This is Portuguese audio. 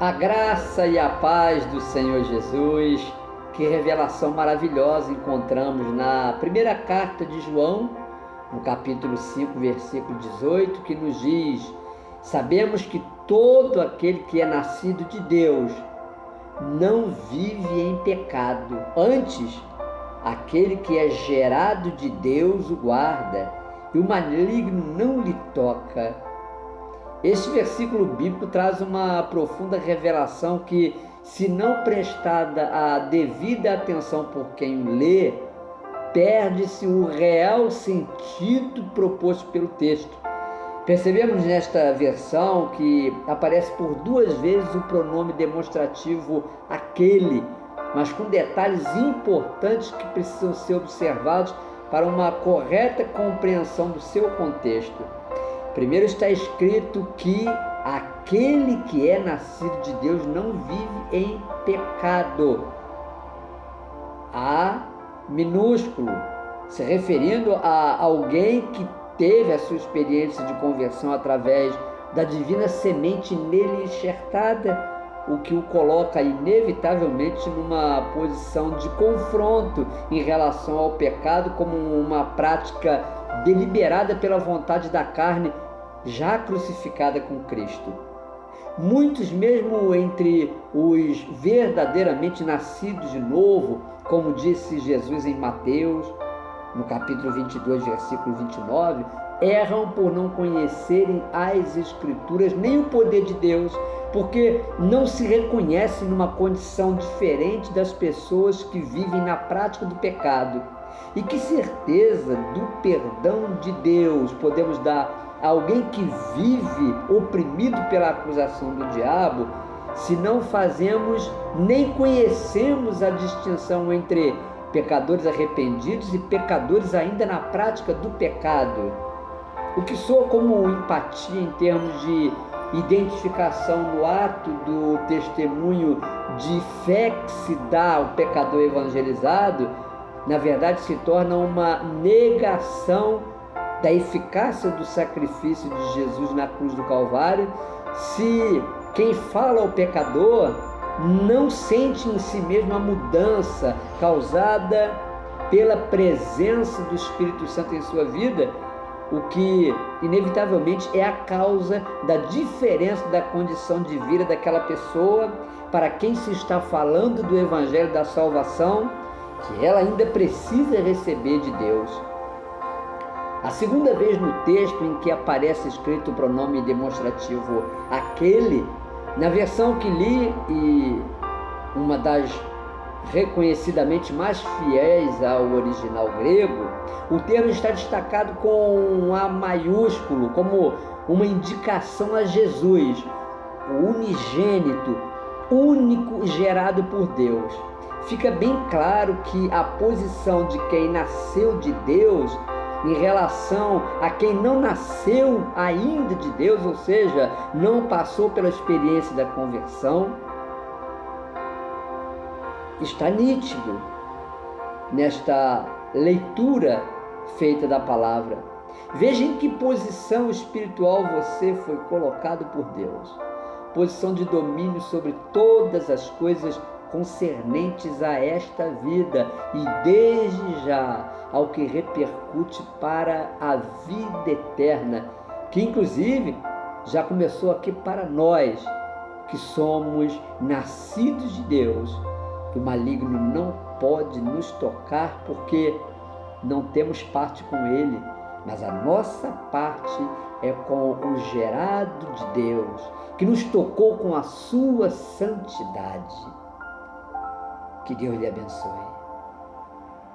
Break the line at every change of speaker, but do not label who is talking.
A graça e a paz do Senhor Jesus, que revelação maravilhosa encontramos na primeira carta de João, no capítulo 5, versículo 18, que nos diz: sabemos que todo aquele que é nascido de Deus não vive em pecado. Antes, aquele que é gerado de Deus o guarda, e o maligno não lhe toca. Este versículo bíblico traz uma profunda revelação que, se não prestada a devida atenção por quem o lê, perde-se o real sentido proposto pelo texto. Percebemos nesta versão que aparece por duas vezes o pronome demonstrativo aquele, mas com detalhes importantes que precisam ser observados para uma correta compreensão do seu contexto. Primeiro está escrito que aquele que é nascido de Deus não vive em pecado. A minúsculo, se referindo a alguém que teve a sua experiência de conversão através da divina semente nele enxertada, o que o coloca inevitavelmente numa posição de confronto em relação ao pecado como uma prática deliberada pela vontade da carne já crucificada com Cristo. Muitos, mesmo entre os verdadeiramente nascidos de novo, como disse Jesus em Mateus, no capítulo 22, versículo 29, erram por não conhecerem as Escrituras nem o poder de Deus, porque não se reconhecem numa condição diferente das pessoas que vivem na prática do pecado. E que certeza do perdão de Deus podemos dar a alguém que vive oprimido pela acusação do diabo, se não fazemos nem conhecemos a distinção entre pecadores arrependidos e pecadores ainda na prática do pecado? O que soa como empatia em termos de identificação no ato do testemunho de fé que se dá ao pecador evangelizado, na verdade se torna uma negação da eficácia do sacrifício de Jesus na cruz do Calvário, se quem fala ao pecador não sente em si mesmo a mudança causada pela presença do Espírito Santo em sua vida, o que inevitavelmente é a causa da diferença da condição de vida daquela pessoa para quem se está falando do Evangelho da salvação, que ela ainda precisa receber de Deus. A segunda vez no texto em que aparece escrito o pronome demonstrativo aquele, na versão que li, e uma das reconhecidamente mais fiéis ao original grego, o termo está destacado com um A maiúsculo, como uma indicação a Jesus, o unigênito, único gerado por Deus. Fica bem claro que a posição de quem nasceu de Deus em relação a quem não nasceu ainda de Deus, ou seja, não passou pela experiência da conversão, está nítido nesta leitura feita da palavra. Veja em que posição espiritual você foi colocado por Deus. Posição de domínio sobre todas as coisas concernentes a esta vida e desde já ao que repercute para a vida eterna, que inclusive já começou aqui para nós, que somos nascidos de Deus. O maligno não pode nos tocar porque não temos parte com ele, mas a nossa parte é com o gerado de Deus, que nos tocou com a sua santidade. Que Deus lhe abençoe.